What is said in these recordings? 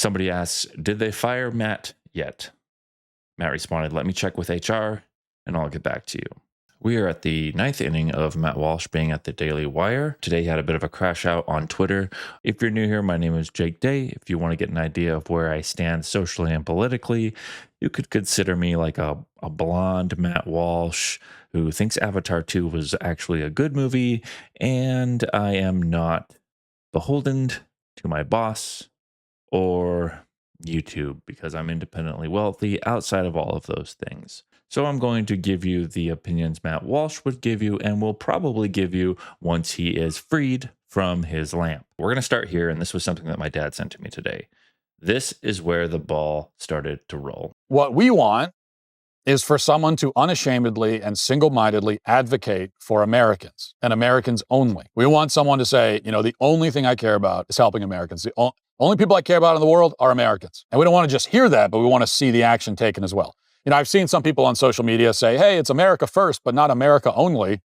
Somebody asks, did they fire Matt yet? Matt responded, let me check with HR and I'll get back to you. We are at the 9th inning of Matt Walsh being at the Daily Wire. Today he had a bit of a crash out on Twitter. If you're new here, my name is Jake Day. If you want to get an idea of where I stand socially and politically, you could consider me like a blonde Matt Walsh who thinks Avatar 2 was actually a good movie, and I am not beholden to my boss or YouTube because I'm independently wealthy outside of all of those things. So I'm going to give you the opinions Matt Walsh would give you and will probably give you once he is freed from his lamp. We're going to start here, and this was something that my dad sent to me today. This is where the ball started to roll. What we want is for someone to unashamedly and single-mindedly advocate for Americans and Americans only. We want someone to say, you know, the only thing I care about is helping Americans. The only people I care about in the world are Americans. And we don't want to just hear that, but we want to see the action taken as well. You know, I've seen some people on social media say, hey, it's America first, but not America only.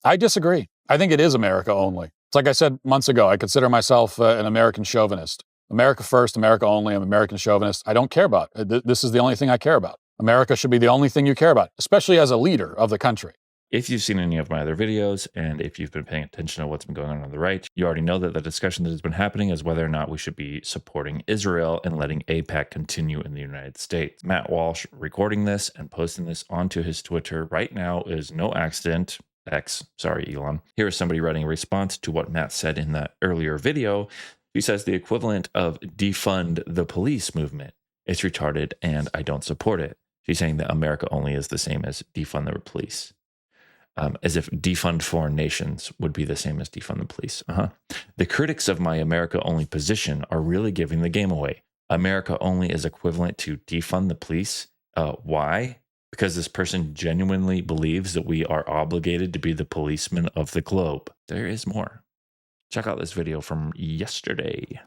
I disagree. I think it is America only. It's like I said months ago, I consider myself an American chauvinist. America first, America only. I'm an American chauvinist. I don't care about it. This is the only thing I care about. America should be the only thing you care about, especially as a leader of the country. If you've seen any of my other videos, and if you've been paying attention to what's been going on the right, you already know that the discussion that has been happening is whether or not we should be supporting Israel and letting AIPAC continue in the United States. Matt Walsh recording this and posting this onto his Twitter right now is no accident. Sorry, Elon. Here is somebody writing a response to what Matt said in that earlier video. He says the equivalent of defund the police movement. It's retarded and I don't support it. She's saying that America only is the same as defund the police. As if defund foreign nations would be the same as defund the police. The critics of my America only position are really giving the game away. America only is equivalent to defund the police. Why? Because this person genuinely believes that we are obligated to be the policemen of the globe. There is more. Check out this video from yesterday.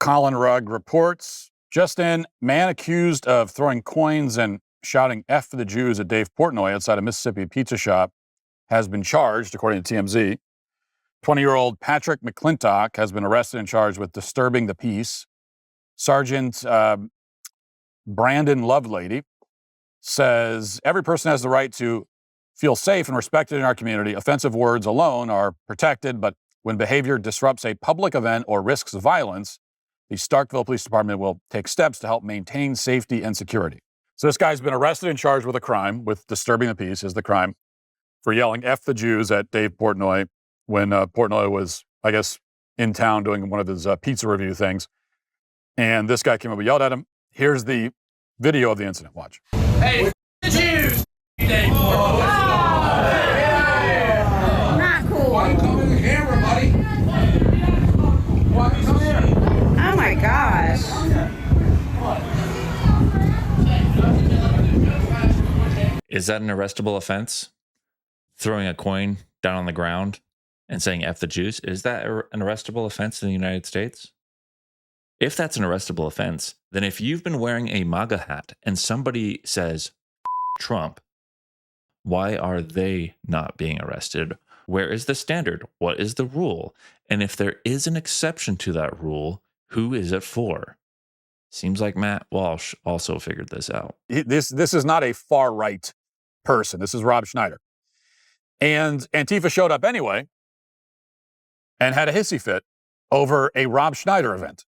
Colin Rugg reports, just in, man accused of throwing coins and shouting F for the Jews at Dave Portnoy outside a Mississippi pizza shop has been charged, according to TMZ. 20-year-old Patrick McClintock has been arrested and charged with disturbing the peace. Sergeant Brandon Lovelady says, every person has the right to feel safe and respected in our community. Offensive words alone are protected, but when behavior disrupts a public event or risks violence, the Starkville Police Department will take steps to help maintain safety and security. So this guy's been arrested and charged with a crime, with disturbing the peace is the crime, for yelling F the Jews at Dave Portnoy when Portnoy was, I guess, in town doing one of his pizza review things. And this guy came up and yelled at him. Here's the video of the incident. Watch. Hey, the Jews! Dave Portnoy. Not cool. Why you come in the camera, buddy? Why you come here? Oh my gosh. Is that an arrestable offense? Throwing a coin down on the ground and saying F the Jews? Is that an arrestable offense in the United States? If that's an arrestable offense, then if you've been wearing a MAGA hat and somebody says Trump, why are they not being arrested? Where is the standard? What is the rule? And if there is an exception to that rule, who is it for? Seems like Matt Walsh also figured this out. This is not a far-right person. This is Rob Schneider. And Antifa showed up anyway and had a hissy fit over a Rob Schneider event.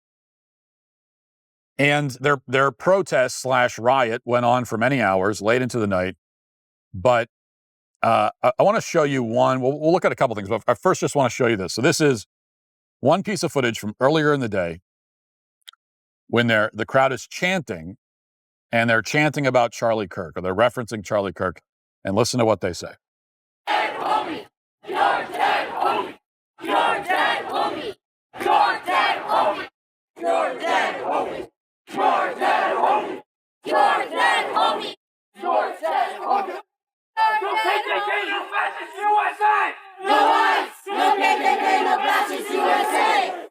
And their protest / riot went on for many hours, late into the night. But I want to show you one. We'll look at a couple things, but I first just want to show you this. So this is one piece of footage from earlier in the day when the crowd is chanting, and they're chanting about Charlie Kirk, or they're referencing Charlie Kirk. And listen to what they say. Dead, homie! You're dead, homie! You're dead, homie! You're dead, homie! You're dead, homie! You're dead, homie! You're dead, homie! You're dead, homie! No KKK, no fascist USA! No ICE! No KKK, no fascist USA!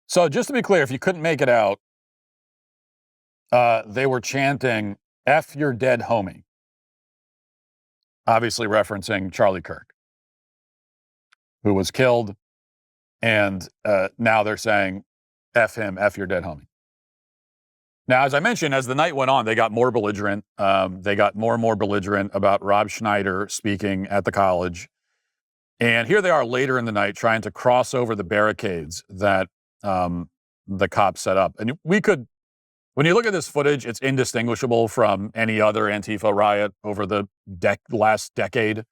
So just to be clear, if you couldn't make it out, they were chanting, F your dead homie. Obviously referencing Charlie Kirk, who was killed And now they're saying, F him, F your dead homie. Now, as I mentioned, as the night went on, they got more belligerent. They got more and more belligerent about Rob Schneider speaking at the college. And here they are later in the night trying to cross over the barricades that the cops set up. And we could, when you look at this footage, it's indistinguishable from any other Antifa riot over the last decade.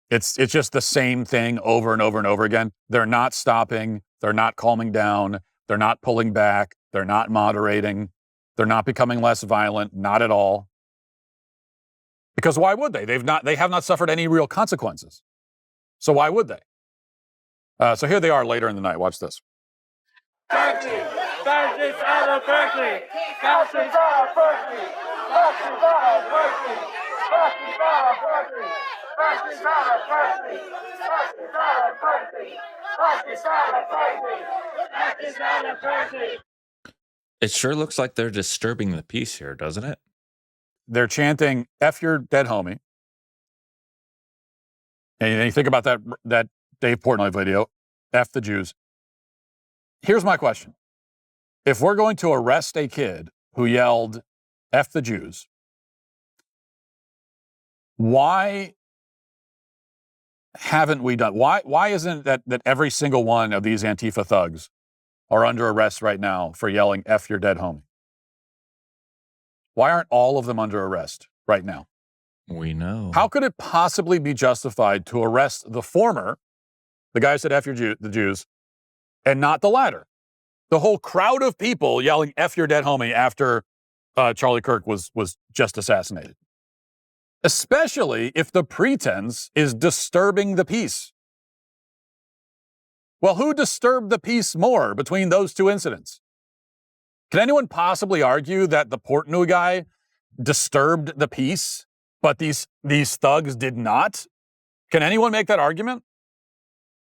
It's just the same thing over and over and over again. They're not stopping. They're not calming down. They're not pulling back. They're not moderating. They're not becoming less violent. Not at all. Because why would they? They have not suffered any real consequences. So why would they? So here they are later in the night. Watch this. Berkeley! Fascists out of Berkeley! Fascists out of Berkeley! Fascists out of Berkeley! Fascists out of Berkeley! Fascists out of Berkeley! Fascists out of Berkeley! Fascists out of Berkeley! Fascists out of Berkeley! It sure looks like they're disturbing the peace here, doesn't it? They're chanting, F your dead homie. And you think about that Dave Portnoy video, F the Jews. Here's my question. If we're going to arrest a kid who yelled, F the Jews, why haven't we done? Why isn't that every single one of these Antifa thugs are under arrest right now for yelling, F your dead homie? Why aren't all of them under arrest right now? We know. How could it possibly be justified to arrest the former, the guy who said F the Jews, and not the latter? The whole crowd of people yelling F your dead homie after Charlie Kirk was just assassinated. Especially if the pretense is disturbing the peace. Well, who disturbed the peace more between those two incidents? Can anyone possibly argue that the Portnoy guy disturbed the peace, but these thugs did not? Can anyone make that argument?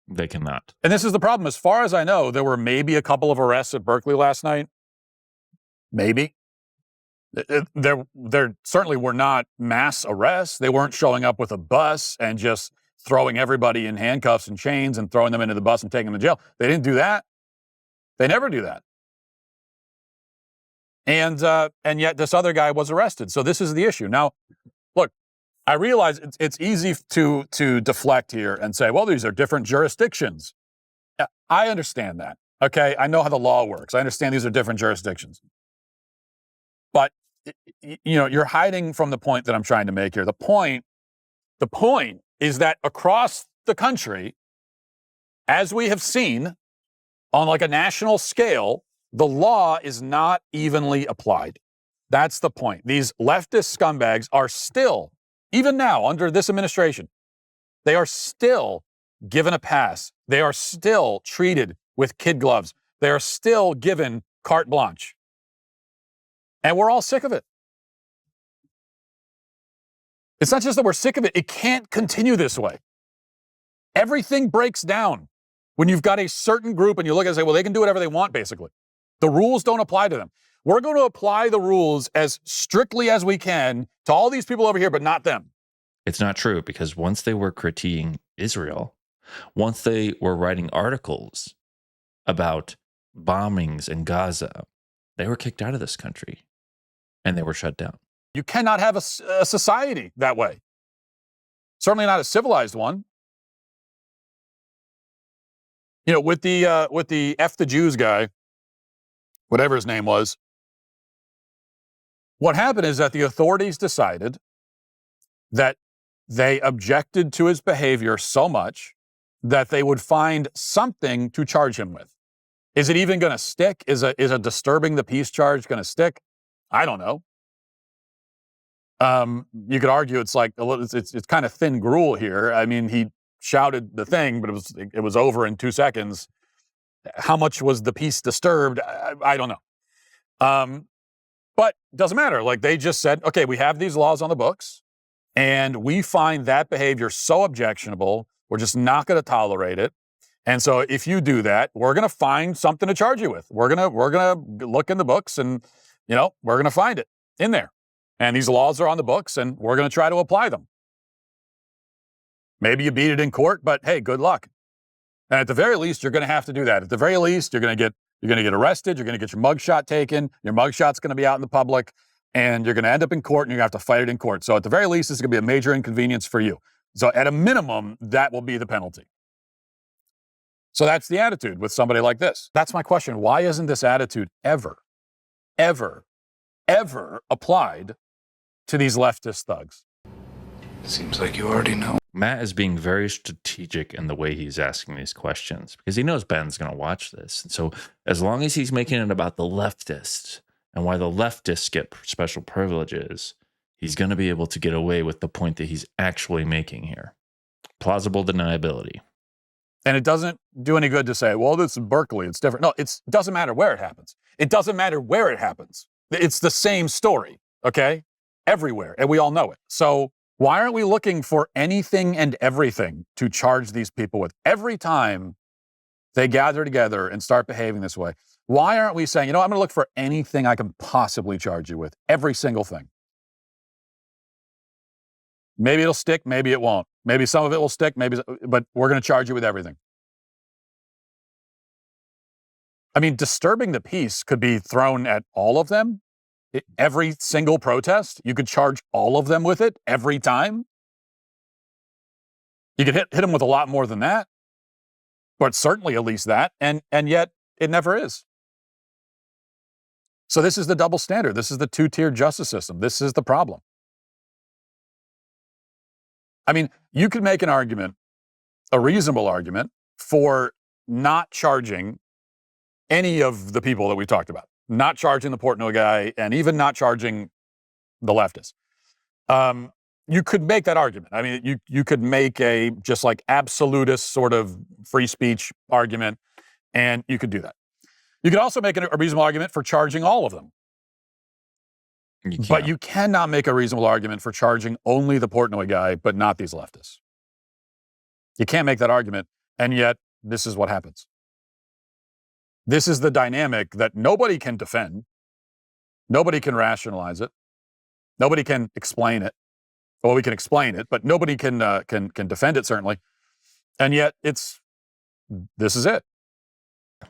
They cannot. And this is the problem. As far as I know, there were maybe a couple of arrests at Berkeley last night. Maybe. There certainly were not mass arrests. They weren't showing up with a bus and just throwing everybody in handcuffs and chains and throwing them into the bus and taking them to jail. They didn't do that. They never do that. And yet this other guy was arrested. So this is the issue. Now, look, I realize it's easy to deflect here and say, well, these are different jurisdictions. Yeah, I understand that. Okay, I know how the law works. I understand these are different jurisdictions. But you're hiding from the point that I'm trying to make here. The point is that across the country, as we have seen on like a national scale, the law is not evenly applied. That's the point. These leftist scumbags are still, even now under this administration, they are still given a pass. They are still treated with kid gloves. They are still given carte blanche. And we're all sick of it. It's not just that we're sick of it. It can't continue this way. Everything breaks down when you've got a certain group and you look at it and say, well, they can do whatever they want, basically. The rules don't apply to them. We're going to apply the rules as strictly as we can to all these people over here, but not them. It's not true, because once they were critiquing Israel, once they were writing articles about bombings in Gaza, they were kicked out of this country and they were shut down. You cannot have a society that way. Certainly not a civilized one. You know, with the F the Jews guy, whatever his name was, what happened is that the authorities decided that they objected to his behavior so much that they would find something to charge him with. Is it even going to stick? Is a disturbing the peace charge going to stick? I don't know. You could argue it's like it's kind of thin gruel here. I mean, he shouted the thing, but it was over in 2 seconds. How much was the peace disturbed? I don't know. But it doesn't matter. Like, they just said, okay, we have these laws on the books, and we find that behavior so objectionable, we're just not going to tolerate it. And so if you do that, we're going to find something to charge you with. We're going to look in the books and, we're going to find it in there. And these laws are on the books, and we're going to try to apply them. Maybe you beat it in court, but hey, good luck. And at the very least, you're going to have to do that. At the very least, you're going to get arrested. You're going to get your mugshot taken. Your mugshot's going to be out in the public, and you're going to end up in court, and you're going to have to fight it in court. So at the very least, this is going to be a major inconvenience for you. So at a minimum, that will be the penalty. So that's the attitude with somebody like this. That's my question. Why isn't this attitude ever applied to these leftist thugs? Seems like you already know. Matt is being very strategic in the way he's asking these questions because he knows Ben's going to watch this. And so as long as he's making it about the leftists and why the leftists get special privileges, he's going to be able to get away with the point that he's actually making here. Plausible deniability. And it doesn't do any good to say, well, this is Berkeley, it's different. No, it doesn't matter where it happens. It doesn't matter where it happens. It's the same story, okay? Everywhere, and we all know it. So why aren't we looking for anything and everything to charge these people with every time they gather together and start behaving this way? Why aren't we saying, I'm going to look for anything I can possibly charge you with, every single thing? Maybe it'll stick, maybe it won't. Maybe some of it will stick, but we're going to charge you with everything. I mean, disturbing the peace could be thrown at all of them. Every single protest, you could charge all of them with it every time. You could hit them with a lot more than that, but certainly at least that, and yet it never is. So this is the double standard. This is the two-tiered justice system. This is the problem. I mean, you could make an argument, a reasonable argument, for not charging any of the people that we talked about, not charging the Portnoy guy, and even not charging the leftists. You could make that argument. I mean, you could make a just like absolutist sort of free speech argument, and you could do that. You could also make a reasonable argument for charging all of them. But you cannot make a reasonable argument for charging only the Portnoy guy, but not these leftists. You can't make that argument, and yet this is what happens. This is the dynamic that nobody can defend. Nobody can rationalize it. Nobody can explain it. Well, we can explain it, but nobody can defend it, certainly. And yet this is it.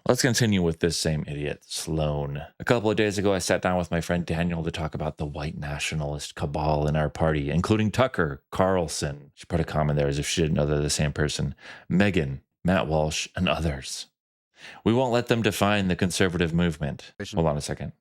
Let's continue with this same idiot, Sloan. A couple of days ago, I sat down with my friend Daniel to talk about the white nationalist cabal in our party, including Tucker Carlson. She put a comment there as if she didn't know they're the same person. Megan, Matt Walsh, and others. We won't let them define the conservative movement. Hold on a second.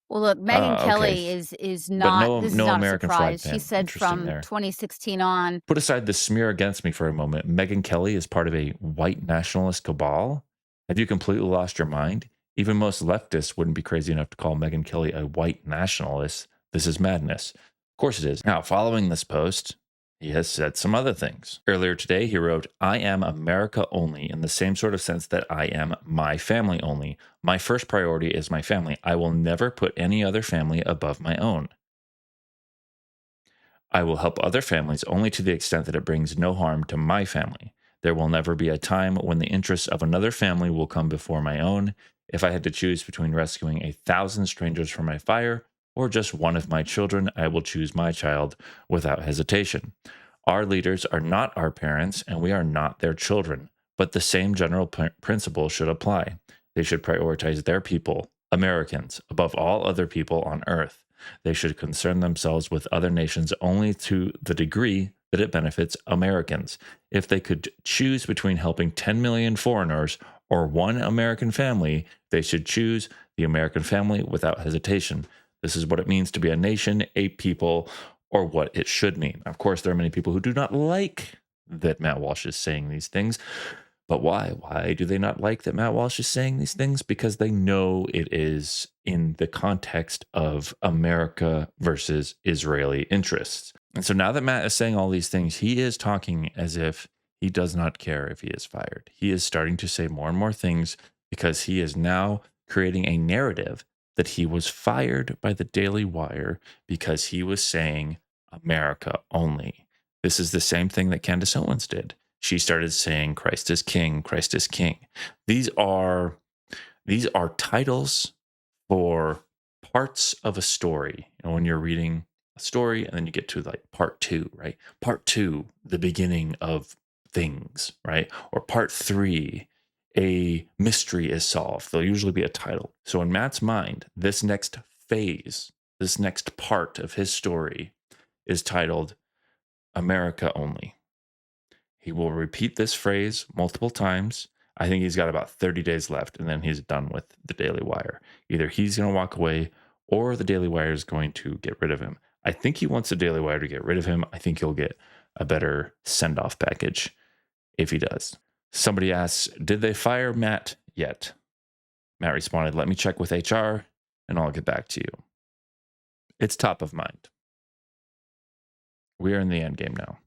Well, look, Megyn Kelly is not. This is not American a surprise. flag She said from 2016 on. Put aside the smear against me for a moment. Megyn Kelly is part of a white nationalist cabal. Have you completely lost your mind? Even most leftists wouldn't be crazy enough to call Megyn Kelly a white nationalist. This is madness. Of course it is. Now, following this post, he has said some other things. Earlier today, he wrote, I am America only in the same sort of sense that I am my family only. My first priority is my family. I will never put any other family above my own. I will help other families only to the extent that it brings no harm to my family. There will never be a time when the interests of another family will come before my own. If I had to choose between rescuing 1,000 strangers from my fire or just one of my children, I will choose my child without hesitation. Our leaders are not our parents, and we are not their children, but the same general principle should apply. They should prioritize their people, Americans, above all other people on earth. They should concern themselves with other nations only to the degree that it benefits Americans. If they could choose between helping 10 million foreigners or one American family, they should choose the American family without hesitation. This is what it means to be a nation, a people, or what it should mean. Of course, there are many people who do not like that Matt Walsh is saying these things. But why? Why do they not like that Matt Walsh is saying these things? Because they know it is in the context of America versus Israeli interests. And so now that Matt is saying all these things, he is talking as if he does not care if he is fired. He is starting to say more and more things because he is now creating a narrative that he was fired by the Daily Wire because he was saying America only. This is the same thing that Candace Owens did. She started saying Christ is King, Christ is King. These are titles for parts of a story. You know, when you're reading a story and then you get to like part two, right? Part two, the beginning of things, right? Or part 3, a mystery is solved. There'll usually be a title. So in Matt's mind, this next phase, this next part of his story is titled America Only. He will repeat this phrase multiple times. I think he's got about 30 days left, and then he's done with the Daily Wire. Either he's going to walk away or the Daily Wire is going to get rid of him. I think he wants the Daily Wire to get rid of him. I think he'll get a better send-off package if he does. Somebody asks, did they fire Matt yet? Matt responded, let me check with HR and I'll get back to you. It's top of mind. We are in the end game now.